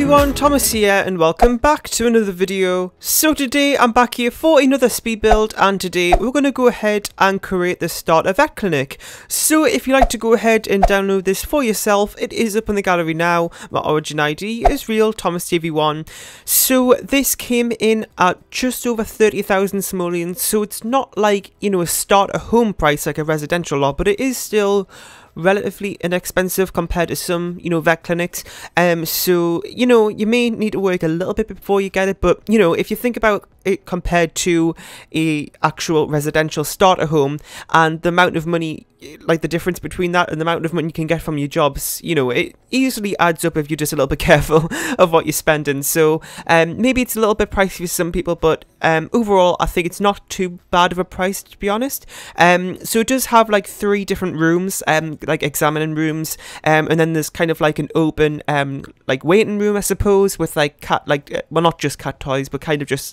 everyone, Thomas here and welcome back to another video. So today I'm back here for another speed build, and today we're going to go ahead and create the starter vet clinic. So if you'd like to go ahead and download this for yourself, it is up in the gallery now. My origin ID is real, ThomasTV1. So this came in at just over 30,000 simoleons, so it's not like, you know, a starter home price like a residential lot, but it is still relatively inexpensive compared to some, you know, vet clinics. So, you know, you may need to work a little bit before you get it, but, you know, if you think about it compared to a actual residential starter home and the amount of money, like the difference between that and the amount of money you can get from your jobs, you know, it easily adds up if you're just a little bit careful of what you're spending. So maybe it's a little bit pricey for some people, but overall I think it's not too bad of a price, to be honest. So it does have like 3 different rooms, like examining rooms, and then there's kind of like an open like waiting room, I suppose, with like well, not just cat toys, but kind of just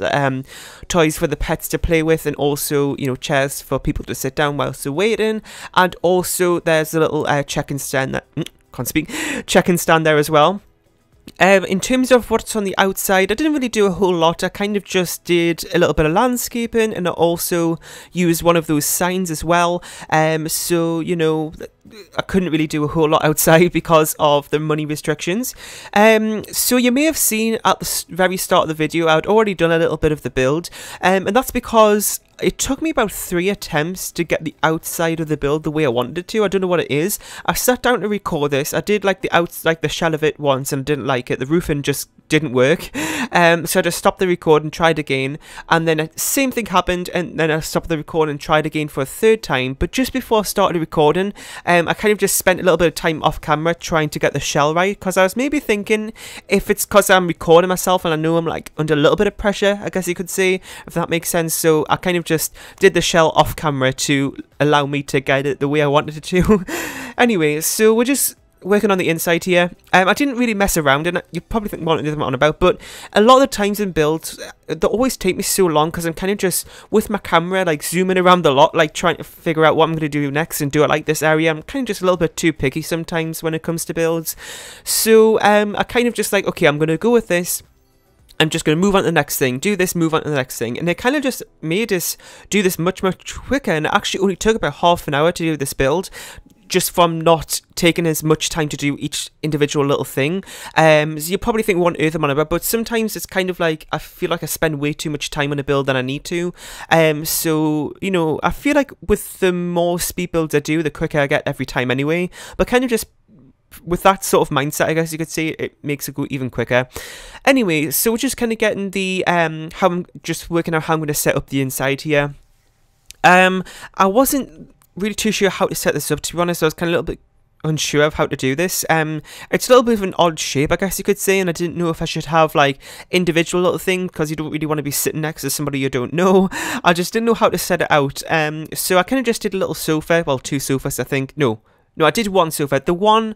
toys for the pets to play with, and also, you know, chairs for people to sit down whilst they're waiting. And also there's a little check-in stand that check-in stand there as well. In terms of what's on the outside, I didn't really do a whole lot. I kind of just did a little bit of landscaping, and I also used one of those signs as well. So, you know, I couldn't really do a whole lot outside because of the money restrictions. So you may have seen at the very start of the video, I'd already done a little bit of the build, and that's because it took me about 3 attempts to get the outside of the build the way I wanted it to. I don't know what it is. I sat down to record this. I did like the shell of it once and I didn't like it. The roofing just didn't work. So I just stopped the record and tried again. And then same thing happened, and then I stopped the record and tried again for a 3rd time. But just before I started recording, I kind of just spent a little bit of time off camera trying to get the shell right, because I was maybe thinking if it's because I'm recording myself and I know I'm like under a little bit of pressure, I guess you could say, if that makes sense. So I kind of just did the shell off camera to allow me to get it the way I wanted it to. Anyway, so we're just working on the inside here. I didn't really mess around, and you probably think what I'm on about, but a lot of the times in builds, they always take me so long because I'm kind of just with my camera like zooming around the lot, like trying to figure out what I'm going to do next and do it like this area. I'm kind of just a little bit too picky sometimes when it comes to builds. So I kind of just like, okay, I'm going to go with this. I'm just going to move on to the next thing, do this, move on to the next thing. And it kind of just made us do this much quicker, and it actually only took about half an hour to do this build, just from not taking as much time to do each individual little thing. So you probably think, what on earth am I on about? But sometimes it's kind of like, I feel like I spend way too much time on a build than I need to. So, you know, I feel like with the more speed builds I do, the quicker I get every time anyway. But kind of just with that sort of mindset, I guess you could say, it makes it go even quicker. Anyway, so we're just kind of getting the, how I'm just working out how I'm going to set up the inside here. I wasn't really too sure how to set this up, to be honest. I was kind of a little bit unsure of how to do this. It's a little bit of an odd shape, I guess you could say, and I didn't know if I should have like individual little things, because you don't really want to be sitting next to somebody you don't know. I just didn't know how to set it out. So I kind of just did a little sofa, well, 2 sofas, I think. No, I did 1 sofa. The one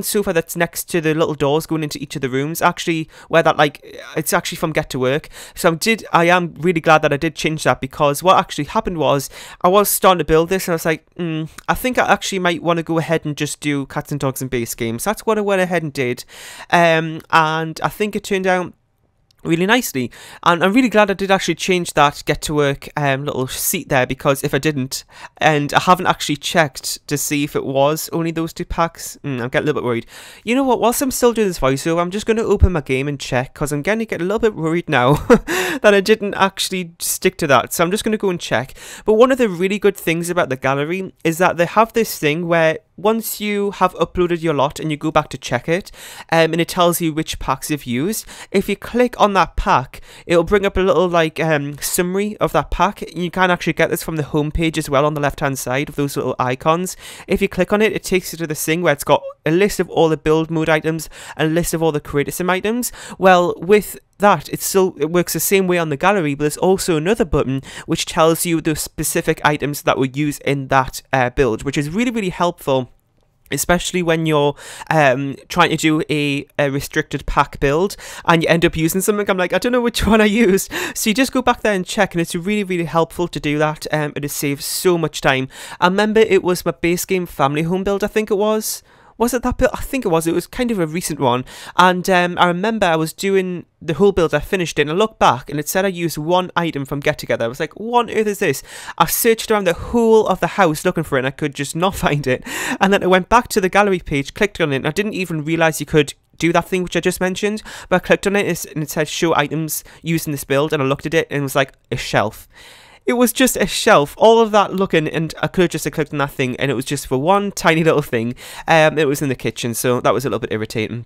sofa that's next to the little doors going into each of the rooms, actually, where that, like, it's actually from Get to Work. So I am really glad that I did change that, because what actually happened was, I was starting to build this, and I was like, I think I actually might want to go ahead and just do cats and dogs and base games. That's what I went ahead and did. And I think it turned out really nicely, and I'm really glad I did actually change that Get to Work little seat there, because if I didn't, and I haven't actually checked to see if it was only those 2 packs, I'm getting a little bit worried. You know what, whilst I'm still doing this voiceover, I'm just going to open my game and check, because I'm getting to get a little bit worried now that I didn't actually stick to that. So I'm just going to go and check. But one of the really good things about the gallery is that they have this thing where once you have uploaded your lot and you go back to check it, and it tells you which packs you've used, if you click on that pack, it'll bring up a little like summary of that pack. You can actually get this from the home page as well, on the left hand side of those little icons. If you click on it, it takes you to this thing where it's got a list of all the build mode items and a list of all the creator sim items. Well, with that, it works the same way on the gallery, but there's also another button which tells you the specific items that were used in that build, which is really, really helpful, especially when you're trying to do a restricted pack build and you end up using something. I'm like, I don't know which one I used. So you just go back there and check, and it's really, really helpful to do that. It saves so much time. I remember it was my base game family home build, I think it was. Was it that build? I think it was. It was kind of a recent one. And I remember I was doing the whole build. I finished it and I looked back and it said I used one item from Get Together. I was like, what on earth is this? I searched around the whole of the house looking for it and I could just not find it. And then I went back to the gallery page, clicked on it, and I didn't even realise you could do that thing which I just mentioned. But I clicked on it and it said show items used in this build, and I looked at it and it was like a shelf. It was just a shelf, all of that looking, and I could have just clicked on that thing, and it was just for one tiny little thing. It was in the kitchen, so that was a little bit irritating.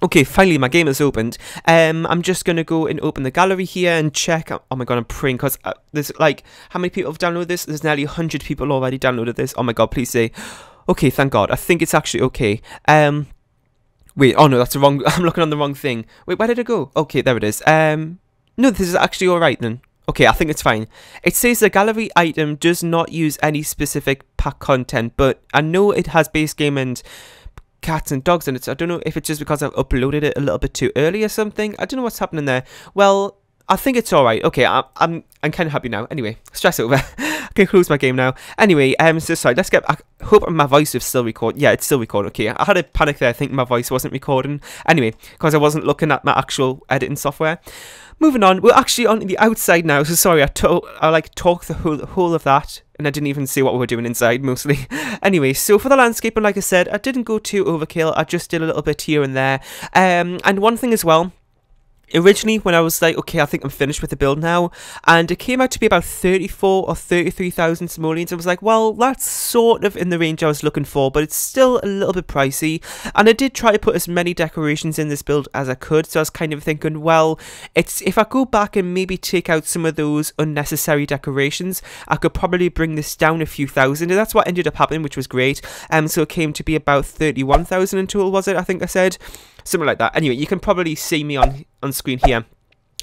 Okay, finally my game has opened. I'm just going to go and open the gallery here and check. Oh my god, I'm praying, because there's like, how many people have downloaded this? There's nearly 100 people already downloaded this. Oh my god, please say. Okay, thank god. I think it's actually okay. Wait, oh no, that's the wrong, I'm looking on the wrong thing. Wait, where did it go? Okay, there it is. No, this is actually alright then. Okay, I think it's fine. It says the gallery item does not use any specific pack content, but I know it has base game and cats and dogs in it, so I don't know if it's just because I've uploaded it a little bit too early or something. I don't know what's happening there. Well, I think it's alright. Okay, I'm kind of happy now. Anyway, stress over. I can close my game now. Anyway, so sorry, let's get... I hope my voice is still recording. Yeah, it's still recording. Okay, I had a panic there. I think my voice wasn't recording. Anyway, because I wasn't looking at my actual editing software. Moving on, we're actually on the outside now, so sorry, I like talked the whole of that, and I didn't even see what we were doing inside, mostly. Anyway, so for the landscape, and like I said, I didn't go too overkill, I just did a little bit here and there. And one thing as well, originally when I was like, okay, I think I'm finished with the build now, and it came out to be about 34 or 33,000 simoleons. I was like, well, that's sort of in the range I was looking for, but it's still a little bit pricey. And I did try to put as many decorations in this build as I could, so I was kind of thinking, well, if I go back and maybe take out some of those unnecessary decorations, I could probably bring this down a few thousand, and that's what ended up happening, which was great. So it came to be about 31,000 in total, was it? I think I said something like that. Anyway, you can probably see me on screen here,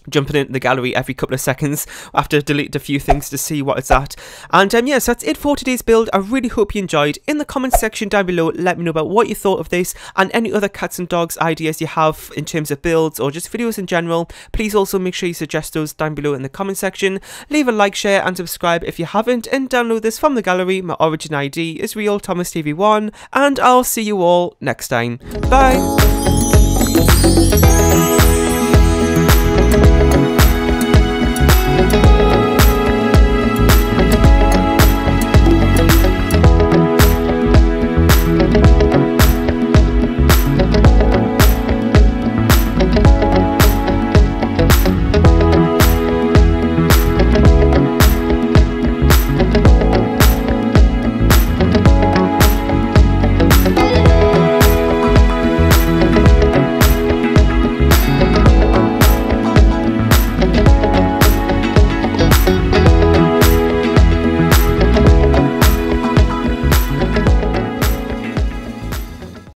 jumping into the gallery every couple of seconds after I delete a few things to see what it's at. And yeah, so that's it for today's build. I really hope you enjoyed. In the comments section down below, let me know about what you thought of this and any other cats and dogs ideas you have in terms of builds or just videos in general. Please also make sure you suggest those down below in the comment section. Leave a like, share and subscribe if you haven't, and download this from the gallery. My origin ID is Real Thomas TV1, and I'll see you all next time. Bye!